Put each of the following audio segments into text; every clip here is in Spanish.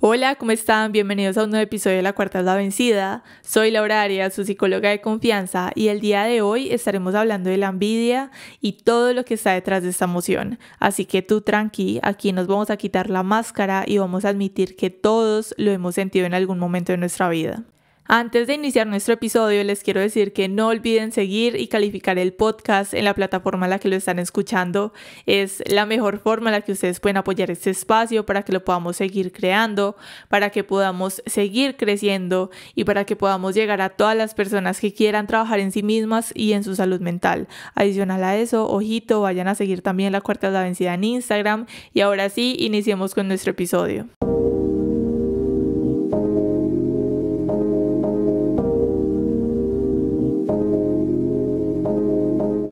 Hola, ¿cómo están? Bienvenidos a un nuevo episodio de La Cuarta es la Vencida. Soy Laura Arias, su psicóloga de confianza, y el día de hoy estaremos hablando de la envidia y todo lo que está detrás de esta emoción. Así que tú tranqui, aquí nos vamos a quitar la máscara y vamos a admitir que todos lo hemos sentido en algún momento de nuestra vida. Antes de iniciar nuestro episodio, les quiero decir que no olviden seguir y calificar el podcast en la plataforma en la que lo están escuchando. Es la mejor forma en la que ustedes pueden apoyar este espacio para que lo podamos seguir creando, para que podamos seguir creciendo y para que podamos llegar a todas las personas que quieran trabajar en sí mismas y en su salud mental. Adicional a eso, ojito, vayan a seguir también La Cuarta es la Vencida en Instagram. Y ahora sí, iniciemos con nuestro episodio.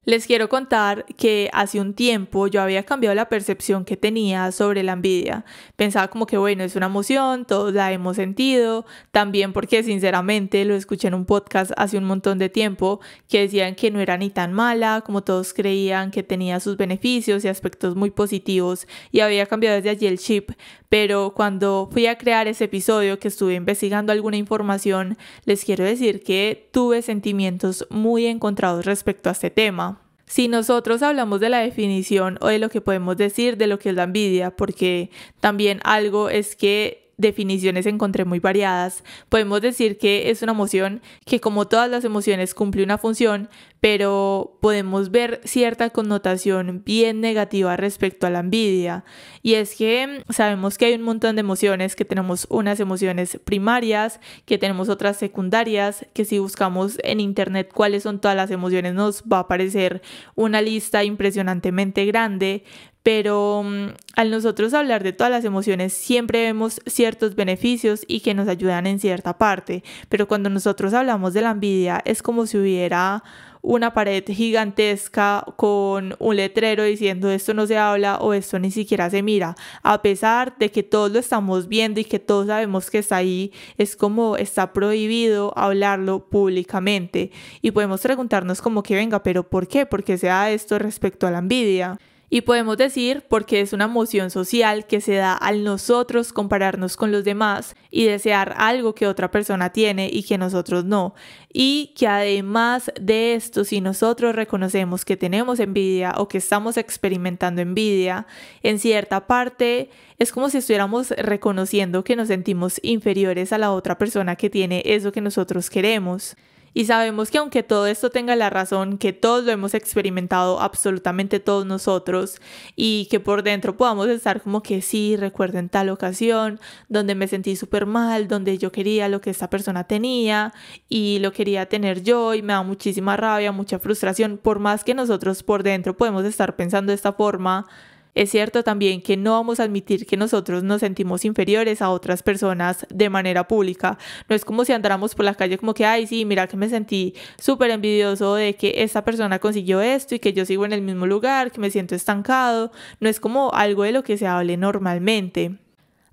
Les quiero contar que hace un tiempo yo había cambiado la percepción que tenía sobre la envidia. Pensaba como que bueno, es una emoción, todos la hemos sentido, también porque sinceramente lo escuché en un podcast hace un montón de tiempo que decían que no era ni tan mala como todos creían, que tenía sus beneficios y aspectos muy positivos y había cambiado desde allí el chip. Pero cuando fui a crear ese episodio, que estuve investigando alguna información, les quiero decir que tuve sentimientos muy encontrados respecto a este tema. Si nosotros hablamos de la definición o de lo que podemos decir de lo que es la envidia, porque también algo es que definiciones encontré muy variadas, podemos decir que es una emoción que, como todas las emociones, cumple una función, pero podemos ver cierta connotación bien negativa respecto a la envidia. Y es que sabemos que hay un montón de emociones, que tenemos unas emociones primarias, que tenemos otras secundarias, que si buscamos en internet cuáles son todas las emociones nos va a aparecer una lista impresionantemente grande. Pero al nosotros hablar de todas las emociones siempre vemos ciertos beneficios y que nos ayudan en cierta parte. Pero cuando nosotros hablamos de la envidia es como si hubiera una pared gigantesca con un letrero diciendo esto no se habla o esto ni siquiera se mira. A pesar de que todos lo estamos viendo y que todos sabemos que está ahí, es como está prohibido hablarlo públicamente. Y podemos preguntarnos como que venga, pero ¿por qué? ¿Por qué se da esto respecto a la envidia? Y podemos decir porque es una emoción social que se da al nosotros compararnos con los demás y desear algo que otra persona tiene y que nosotros no. Y que además de esto, si nosotros reconocemos que tenemos envidia o que estamos experimentando envidia, en cierta parte es como si estuviéramos reconociendo que nos sentimos inferiores a la otra persona que tiene eso que nosotros queremos. Y sabemos que aunque todo esto tenga la razón, que todos lo hemos experimentado, absolutamente todos nosotros, y que por dentro podamos estar como que sí, recuerdo en tal ocasión donde me sentí súper mal, donde yo quería lo que esta persona tenía y lo quería tener yo y me da muchísima rabia, mucha frustración, por más que nosotros por dentro podemos estar pensando de esta forma. Es cierto también que no vamos a admitir que nosotros nos sentimos inferiores a otras personas de manera pública. No es como si andáramos por la calle como que, ay, sí, mira que me sentí súper envidioso de que esta persona consiguió esto y que yo sigo en el mismo lugar, que me siento estancado. No es como algo de lo que se hable normalmente.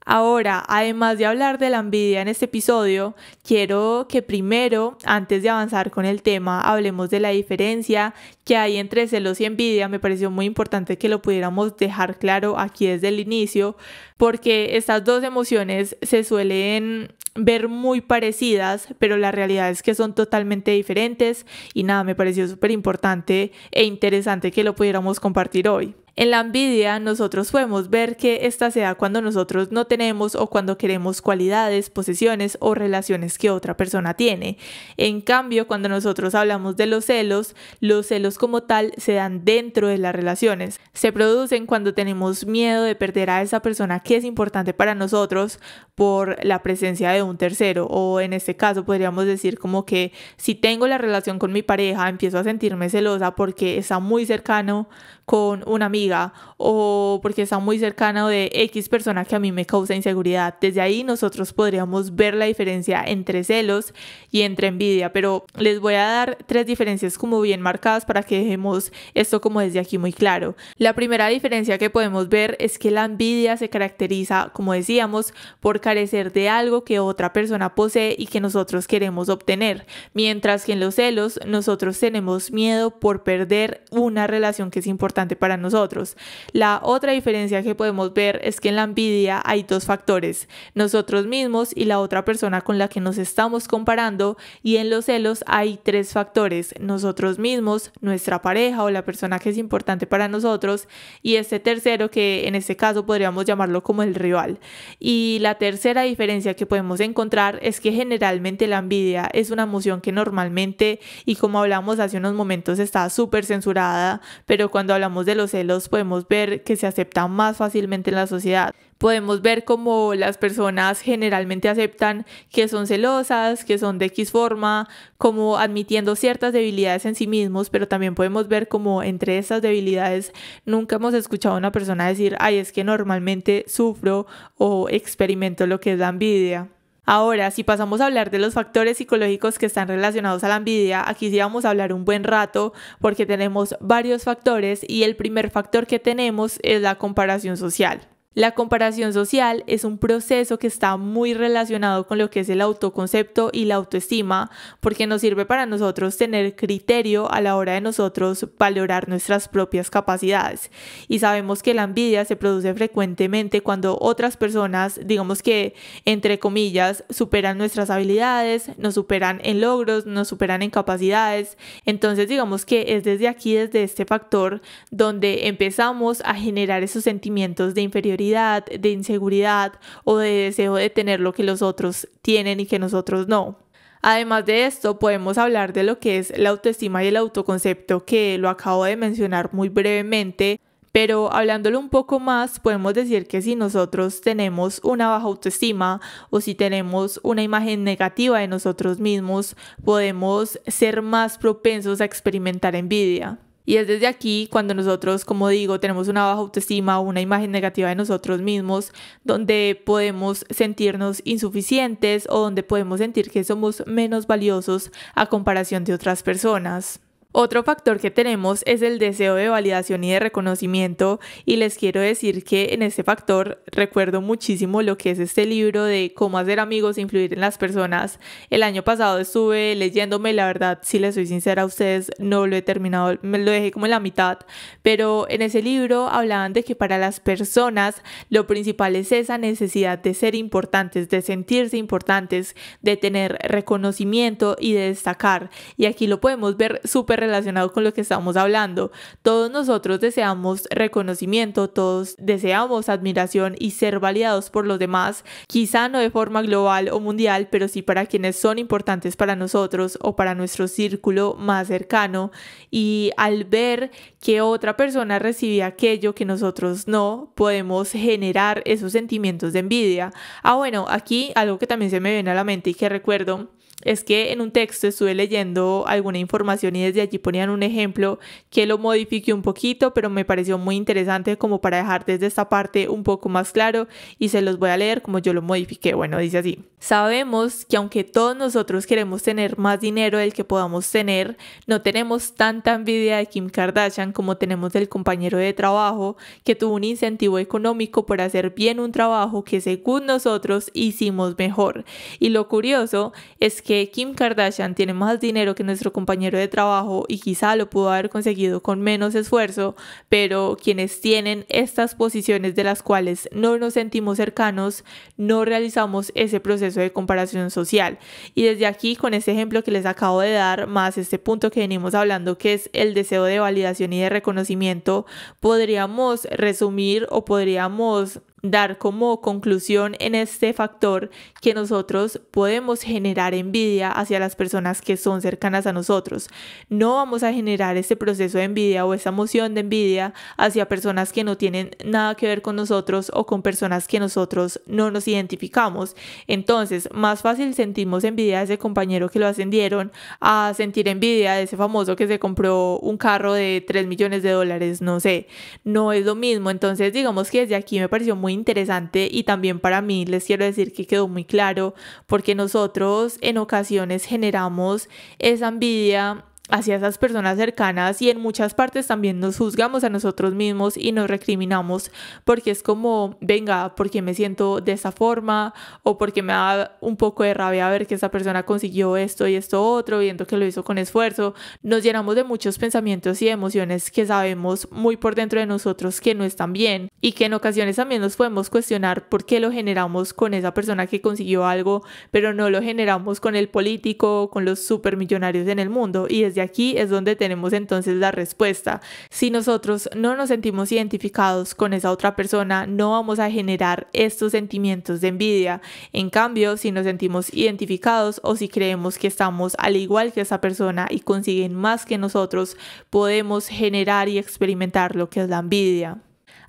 Ahora, además de hablar de la envidia en este episodio, quiero que primero, antes de avanzar con el tema, hablemos de la diferencia que hay entre celos y envidia. Me pareció muy importante que lo pudiéramos dejar claro aquí desde el inicio, porque estas dos emociones se suelen ver muy parecidas, pero la realidad es que son totalmente diferentes y nada, me pareció súper importante e interesante que lo pudiéramos compartir hoy. En la envidia nosotros podemos ver que esta se da cuando nosotros no tenemos o cuando queremos cualidades, posesiones o relaciones que otra persona tiene. En cambio, cuando nosotros hablamos de los celos como tal se dan dentro de las relaciones. Se producen cuando tenemos miedo de perder a esa persona que es importante para nosotros por la presencia de un tercero, o en este caso podríamos decir como que si tengo la relación con mi pareja empiezo a sentirme celosa porque está muy cercano con una amiga o porque está muy cercano de X persona que a mí me causa inseguridad. Desde ahí nosotros podríamos ver la diferencia entre celos y entre envidia, pero les voy a dar 3 diferencias como bien marcadas para que dejemos esto como desde aquí muy claro. La primera diferencia que podemos ver es que la envidia se caracteriza, como decíamos, por carecer de algo que otra persona posee y que nosotros queremos obtener, mientras que en los celos nosotros tenemos miedo por perder una relación que es importante importante para nosotros. La otra diferencia que podemos ver es que en la envidia hay dos factores, nosotros mismos y la otra persona con la que nos estamos comparando, y en los celos hay tres factores, nosotros mismos, nuestra pareja o la persona que es importante para nosotros, y este tercero que en este caso podríamos llamarlo como el rival. Y la tercera diferencia que podemos encontrar es que generalmente la envidia es una emoción que normalmente, y como hablamos hace unos momentos, está súper censurada, pero cuando hablamos de los celos podemos ver que se acepta más fácilmente en la sociedad. Podemos ver cómo las personas generalmente aceptan que son celosas, que son de X forma, como admitiendo ciertas debilidades en sí mismos, pero también podemos ver cómo entre esas debilidades nunca hemos escuchado a una persona decir, ay, es que normalmente sufro o experimento lo que es la envidia. Ahora, si pasamos a hablar de los factores psicológicos que están relacionados a la envidia, aquí sí vamos a hablar un buen rato porque tenemos varios factores y el primer factor que tenemos es la comparación social. La comparación social es un proceso que está muy relacionado con lo que es el autoconcepto y la autoestima, porque nos sirve para nosotros tener criterio a la hora de nosotros valorar nuestras propias capacidades. Y sabemos que la envidia se produce frecuentemente cuando otras personas, digamos que entre comillas, superan nuestras habilidades, nos superan en logros, nos superan en capacidades. Entonces digamos que es desde aquí, desde este factor, donde empezamos a generar esos sentimientos de inferioridad, de inseguridad o de deseo de tener lo que los otros tienen y que nosotros no. Además de esto, podemos hablar de lo que es la autoestima y el autoconcepto, que lo acabo de mencionar muy brevemente, pero hablándolo un poco más, podemos decir que si nosotros tenemos una baja autoestima o si tenemos una imagen negativa de nosotros mismos, podemos ser más propensos a experimentar envidia. Y es desde aquí cuando nosotros, como digo, tenemos una baja autoestima o una imagen negativa de nosotros mismos, donde podemos sentirnos insuficientes o donde podemos sentir que somos menos valiosos a comparación de otras personas. Otro factor que tenemos es el deseo de validación y de reconocimiento, y les quiero decir que en este factor recuerdo muchísimo lo que es este libro de Cómo hacer amigos e influir en las personas. El año pasado estuve leyéndome, la verdad, si les soy sincera a ustedes, no lo he terminado, me lo dejé como en la mitad, pero en ese libro hablaban de que para las personas lo principal es esa necesidad de ser importantes, de sentirse importantes, de tener reconocimiento y de destacar, y aquí lo podemos ver súper relacionado con lo que estamos hablando. Todos nosotros deseamos reconocimiento, todos deseamos admiración y ser validados por los demás, quizá no de forma global o mundial, pero sí para quienes son importantes para nosotros o para nuestro círculo más cercano. Y al ver que otra persona recibe aquello que nosotros no, podemos generar esos sentimientos de envidia. Bueno, aquí algo que también se me viene a la mente y que recuerdo es que en un texto estuve leyendo alguna información y desde allí ponían un ejemplo que lo modifiqué un poquito, pero me pareció muy interesante como para dejar desde esta parte un poco más claro y se los voy a leer como yo lo modifiqué. Bueno, dice así: sabemos que aunque todos nosotros queremos tener más dinero del que podamos tener, no tenemos tanta envidia de Kim Kardashian como tenemos del compañero de trabajo que tuvo un incentivo económico por hacer bien un trabajo que según nosotros hicimos mejor. Y lo curioso es que Kim Kardashian tiene más dinero que nuestro compañero de trabajo y quizá lo pudo haber conseguido con menos esfuerzo, pero quienes tienen estas posiciones de las cuales no nos sentimos cercanos, no realizamos ese proceso de comparación social. Y desde aquí, con este ejemplo que les acabo de dar, más este punto que venimos hablando, que es el deseo de validación y de reconocimiento, podríamos resumir o podríamos dar como conclusión en este factor que nosotros podemos generar envidia hacia las personas que son cercanas a nosotros. No vamos a generar este proceso de envidia o esa emoción de envidia hacia personas que no tienen nada que ver con nosotros o con personas que nosotros no nos identificamos. Entonces, más fácil sentimos envidia de ese compañero que lo ascendieron a sentir envidia de ese famoso que se compró un carro de 3 millones de dólares, no sé, no es lo mismo. Entonces, digamos que desde aquí me pareció muy interesante y también para mí les quiero decir que quedó muy claro porque nosotros en ocasiones generamos esa envidia hacia esas personas cercanas, y en muchas partes también nos juzgamos a nosotros mismos y nos recriminamos porque es como, venga, ¿por qué me siento de esta forma? O porque me da un poco de rabia ver que esa persona consiguió esto y esto otro, viendo que lo hizo con esfuerzo. Nos llenamos de muchos pensamientos y emociones que sabemos muy por dentro de nosotros que no están bien, y que en ocasiones también nos podemos cuestionar por qué lo generamos con esa persona que consiguió algo, pero no lo generamos con el político, con los supermillonarios en el mundo. Y desde aquí es donde tenemos entonces la respuesta. Si nosotros no nos sentimos identificados con esa otra persona, no vamos a generar estos sentimientos de envidia. En cambio, si nos sentimos identificados o si creemos que estamos al igual que esa persona y consiguen más que nosotros, podemos generar y experimentar lo que es la envidia.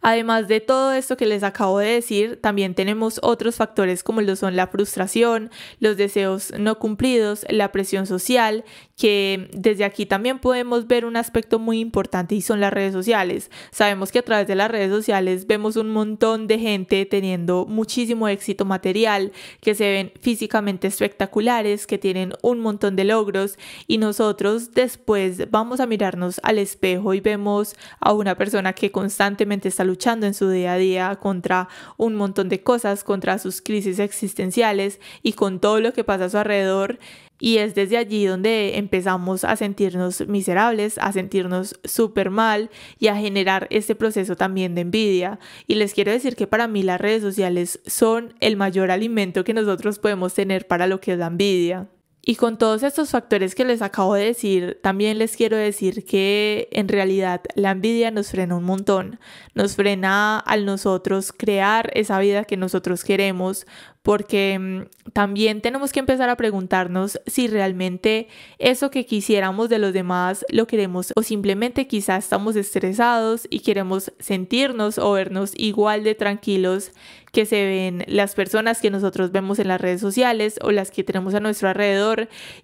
Además de todo esto que les acabo de decir, también tenemos otros factores como lo son la frustración, los deseos no cumplidos, la presión social, que desde aquí también podemos ver un aspecto muy importante, y son las redes sociales. Sabemos que a través de las redes sociales vemos un montón de gente teniendo muchísimo éxito material, que se ven físicamente espectaculares, que tienen un montón de logros, y nosotros después vamos a mirarnos al espejo y vemos a una persona que constantemente está luchando en su día a día contra un montón de cosas, contra sus crisis existenciales y con todo lo que pasa a su alrededor. Y es desde allí donde empezamos a sentirnos miserables, a sentirnos súper mal y a generar este proceso también de envidia. Y les quiero decir que para mí las redes sociales son el mayor alimento que nosotros podemos tener para lo que es la envidia. Y con todos estos factores que les acabo de decir, también les quiero decir que en realidad la envidia nos frena un montón. Nos frena al nosotros crear esa vida que nosotros queremos, porque también tenemos que empezar a preguntarnos si realmente eso que quisiéramos de los demás lo queremos, o simplemente quizá estamos estresados y queremos sentirnos o vernos igual de tranquilos que se ven las personas que nosotros vemos en las redes sociales o las que tenemos a nuestro alrededor,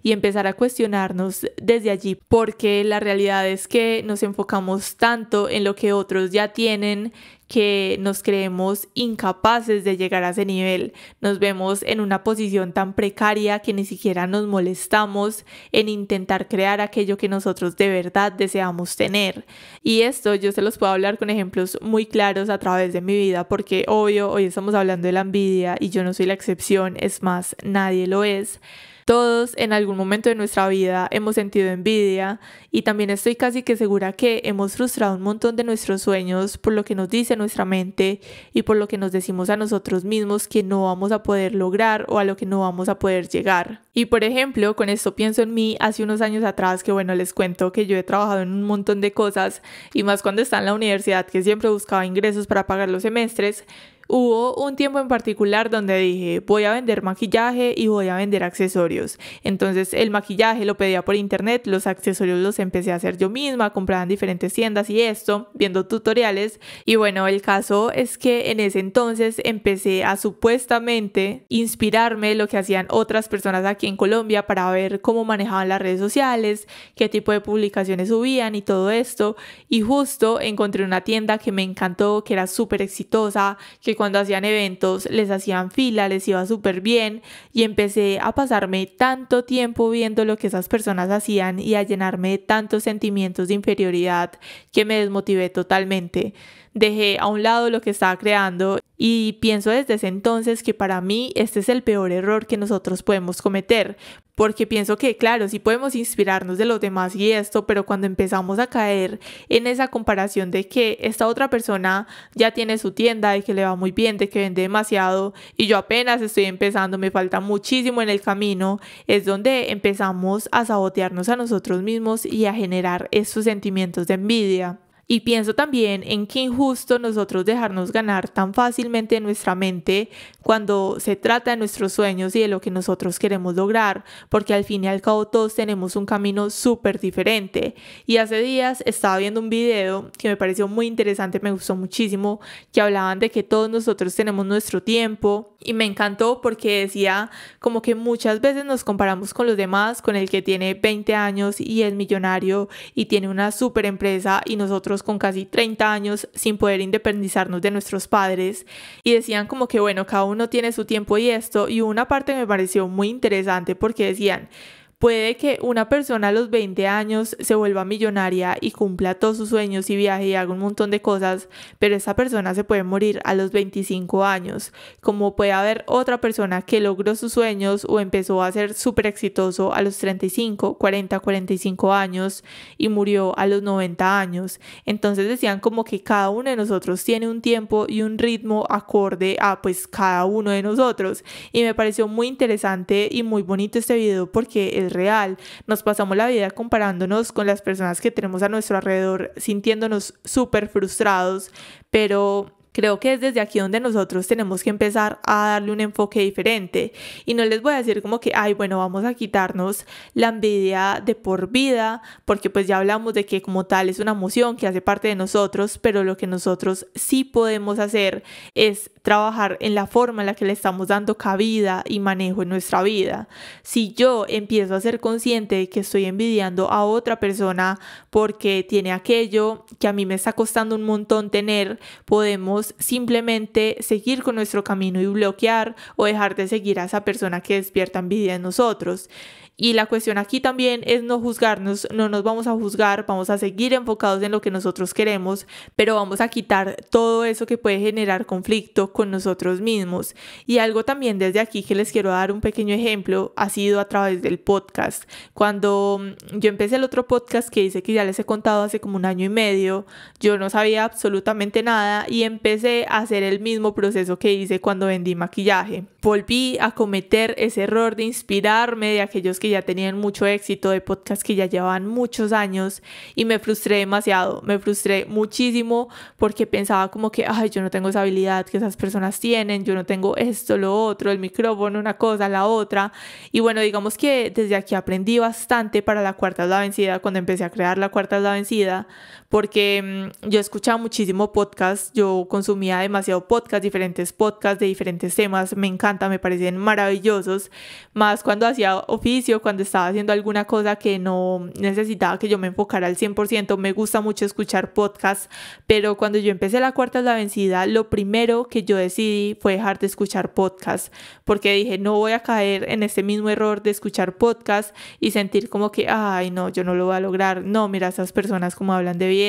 y empezar a cuestionarnos desde allí, porque la realidad es que nos enfocamos tanto en lo que otros ya tienen que nos creemos incapaces de llegar a ese nivel. Nos vemos en una posición tan precaria que ni siquiera nos molestamos en intentar crear aquello que nosotros de verdad deseamos tener. Y esto yo se los puedo hablar con ejemplos muy claros a través de mi vida, porque obvio, hoy estamos hablando de la envidia y yo no soy la excepción, es más, nadie lo es. Todos en algún momento de nuestra vida hemos sentido envidia, y también estoy casi que segura que hemos frustrado un montón de nuestros sueños por lo que nos dice nuestra mente y por lo que nos decimos a nosotros mismos que no vamos a poder lograr o a lo que no vamos a poder llegar. Y por ejemplo, con esto pienso en mí hace unos años atrás, que bueno, les cuento que yo he trabajado en un montón de cosas, y más cuando estaba en la universidad, que siempre buscaba ingresos para pagar los semestres. Hubo un tiempo en particular donde dije, voy a vender maquillaje y voy a vender accesorios. Entonces el maquillaje lo pedía por internet, los accesorios los empecé a hacer yo misma, compraba en diferentes tiendas y esto, viendo tutoriales. Y bueno, el caso es que en ese entonces empecé a supuestamente inspirarme lo que hacían otras personas aquí en Colombia para ver cómo manejaban las redes sociales, qué tipo de publicaciones subían y todo esto. Y justo encontré una tienda que me encantó, que era súper exitosa, que cuando hacían eventos les hacían fila, les iba súper bien, y empecé a pasarme tanto tiempo viendo lo que esas personas hacían y a llenarme de tantos sentimientos de inferioridad que me desmotivé totalmente. Dejé a un lado lo que estaba creando y pienso desde ese entonces que para mí este es el peor error que nosotros podemos cometer, porque pienso que claro, sí podemos inspirarnos de los demás y esto, pero cuando empezamos a caer en esa comparación de que esta otra persona ya tiene su tienda, de que le va muy bien, de que vende demasiado y yo apenas estoy empezando, me falta muchísimo en el camino, es donde empezamos a sabotearnos a nosotros mismos y a generar estos sentimientos de envidia. Y pienso también en qué injusto nosotros dejarnos ganar tan fácilmente en nuestra mente cuando se trata de nuestros sueños y de lo que nosotros queremos lograr, porque al fin y al cabo todos tenemos un camino súper diferente. Y hace días estaba viendo un video que me pareció muy interesante, me gustó muchísimo, que hablaban de que todos nosotros tenemos nuestro tiempo, y me encantó porque decía como que muchas veces nos comparamos con los demás, con el que tiene 20 años y es millonario y tiene una súper empresa, y nosotros con casi 30 años sin poder independizarnos de nuestros padres. Y decían como que bueno, cada uno tiene su tiempo y esto, y una parte me pareció muy interesante porque decían, Puede que una persona a los 20 años se vuelva millonaria y cumpla todos sus sueños y viaje y haga un montón de cosas, pero esa persona se puede morir a los 25 años, como puede haber otra persona que logró sus sueños o empezó a ser súper exitoso a los 35, 40, 45 años y murió a los 90 años. Entonces decían como que cada uno de nosotros tiene un tiempo y un ritmo acorde a pues cada uno de nosotros, y me pareció muy interesante y muy bonito este video porque es real. Nos pasamos la vida comparándonos con las personas que tenemos a nuestro alrededor, sintiéndonos súper frustrados, pero creo que es desde aquí donde nosotros tenemos que empezar a darle un enfoque diferente. Y no les voy a decir como que, ay, bueno, vamos a quitarnos la envidia de por vida, porque pues ya hablamos de que como tal es una emoción que hace parte de nosotros, pero lo que nosotros sí podemos hacer es trabajar en la forma en la que le estamos dando cabida y manejo en nuestra vida. Si yo empiezo a ser consciente de que estoy envidiando a otra persona porque tiene aquello que a mí me está costando un montón tener, podemos simplemente seguir con nuestro camino y bloquear o dejar de seguir a esa persona que despierta envidia en nosotros. Y la cuestión aquí también es no juzgarnos, no nos vamos a juzgar, vamos a seguir enfocados en lo que nosotros queremos, pero vamos a quitar todo eso que puede generar conflicto con nosotros mismos. Y algo también desde aquí que les quiero dar un pequeño ejemplo ha sido a través del podcast. Cuando yo empecé el otro podcast que dice que ya les he contado hace como 1 año y medio, yo no sabía absolutamente nada y empecé a hacer el mismo proceso que hice cuando vendí maquillaje. Volví a cometer ese error de inspirarme de aquellos que ya tenían mucho éxito, de podcasts que ya llevaban muchos años, y me frustré demasiado, me frustré muchísimo porque pensaba como que, ay, yo no tengo esa habilidad que esas personas tienen, yo no tengo esto, lo otro, el micrófono, una cosa, la otra. Y bueno, digamos que desde aquí aprendí bastante para La Cuarta es la Vencida, cuando empecé a crear La Cuarta es la Vencida, porque yo escuchaba muchísimo podcast, yo consumía demasiado podcast, diferentes podcasts de diferentes temas, me encanta, me parecen maravillosos, más cuando hacía oficio, cuando estaba haciendo alguna cosa que no necesitaba que yo me enfocara al 100%, me gusta mucho escuchar podcasts, pero cuando yo empecé La Cuarta es la Vencida, lo primero que yo decidí fue dejar de escuchar podcasts, porque dije, no voy a caer en este mismo error de escuchar podcasts y sentir como que, ay, no, yo no lo voy a lograr, no, mira, esas personas como hablan de bien,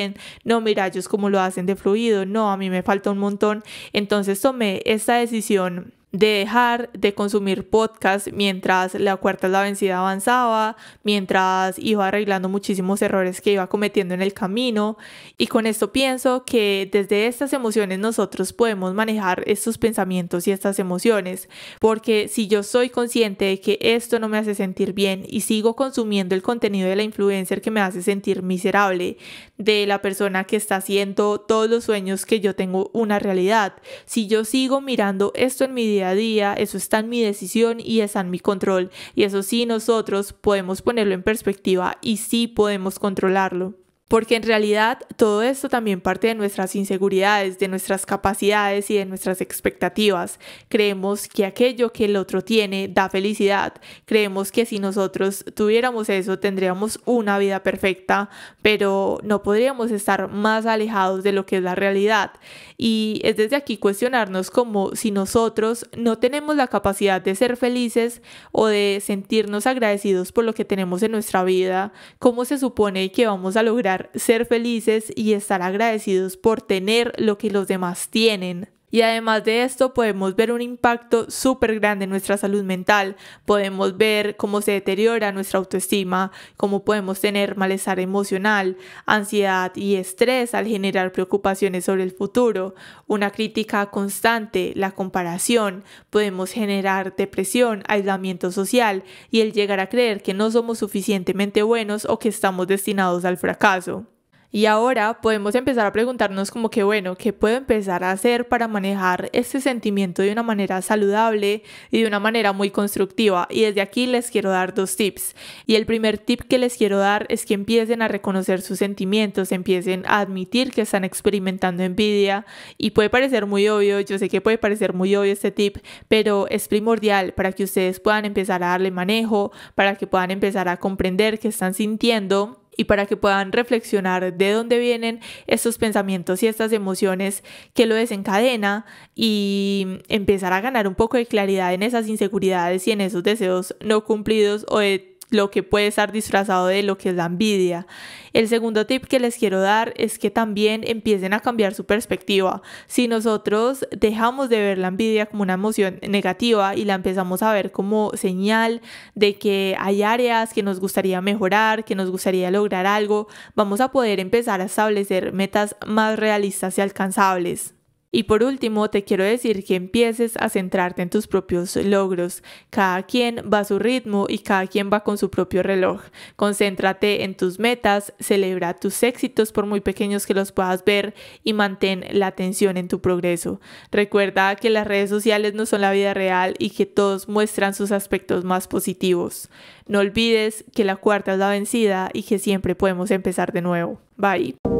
no, mira, ellos como lo hacen de fluido, no, a mí me falta un montón. Entonces tomé esta decisión de dejar de consumir podcast mientras La Cuarta es la Vencida avanzaba, mientras iba arreglando muchísimos errores que iba cometiendo en el camino. Y con esto pienso que desde estas emociones nosotros podemos manejar estos pensamientos y estas emociones, porque si yo soy consciente de que esto no me hace sentir bien y sigo consumiendo el contenido de la influencer que me hace sentir miserable, de la persona que está haciendo todos los sueños que yo tengo una realidad, si yo sigo mirando esto en mi día a día, eso está en mi decisión y está en mi control, y eso sí nosotros podemos ponerlo en perspectiva y sí podemos controlarlo. Porque en realidad todo esto también parte de nuestras inseguridades, de nuestras capacidades y de nuestras expectativas. Creemos que aquello que el otro tiene da felicidad. Creemos que si nosotros tuviéramos eso tendríamos una vida perfecta, pero no podríamos estar más alejados de lo que es la realidad. Y es desde aquí cuestionarnos como si nosotros no tenemos la capacidad de ser felices o de sentirnos agradecidos por lo que tenemos en nuestra vida, ¿cómo se supone que vamos a lograr ser felices y estar agradecidos por tener lo que los demás tienen? Y además de esto podemos ver un impacto súper grande en nuestra salud mental, podemos ver cómo se deteriora nuestra autoestima, cómo podemos tener malestar emocional, ansiedad y estrés al generar preocupaciones sobre el futuro, una crítica constante, la comparación, podemos generar depresión, aislamiento social y el llegar a creer que no somos suficientemente buenos o que estamos destinados al fracaso. Y ahora podemos empezar a preguntarnos como que, bueno, ¿qué puedo empezar a hacer para manejar este sentimiento de una manera saludable y de una manera muy constructiva? Y desde aquí les quiero dar 2 tips. Y el primer tip que les quiero dar es que empiecen a reconocer sus sentimientos, empiecen a admitir que están experimentando envidia. Y puede parecer muy obvio, yo sé que puede parecer muy obvio este tip, pero es primordial para que ustedes puedan empezar a darle manejo, para que puedan empezar a comprender qué están sintiendo y para que puedan reflexionar de dónde vienen estos pensamientos y estas emociones que lo desencadena y empezar a ganar un poco de claridad en esas inseguridades y en esos deseos no cumplidos o de lo que puede estar disfrazado de lo que es la envidia. El segundo tip que les quiero dar es que también empiecen a cambiar su perspectiva. Si nosotros dejamos de ver la envidia como una emoción negativa y la empezamos a ver como señal de que hay áreas que nos gustaría mejorar, que nos gustaría lograr algo, vamos a poder empezar a establecer metas más realistas y alcanzables. Y por último, te quiero decir que empieces a centrarte en tus propios logros. Cada quien va a su ritmo y cada quien va con su propio reloj. Concéntrate en tus metas, celebra tus éxitos por muy pequeños que los puedas ver y mantén la atención en tu progreso. Recuerda que las redes sociales no son la vida real y que todos muestran sus aspectos más positivos. No olvides que la cuarta es la vencida y que siempre podemos empezar de nuevo. Bye.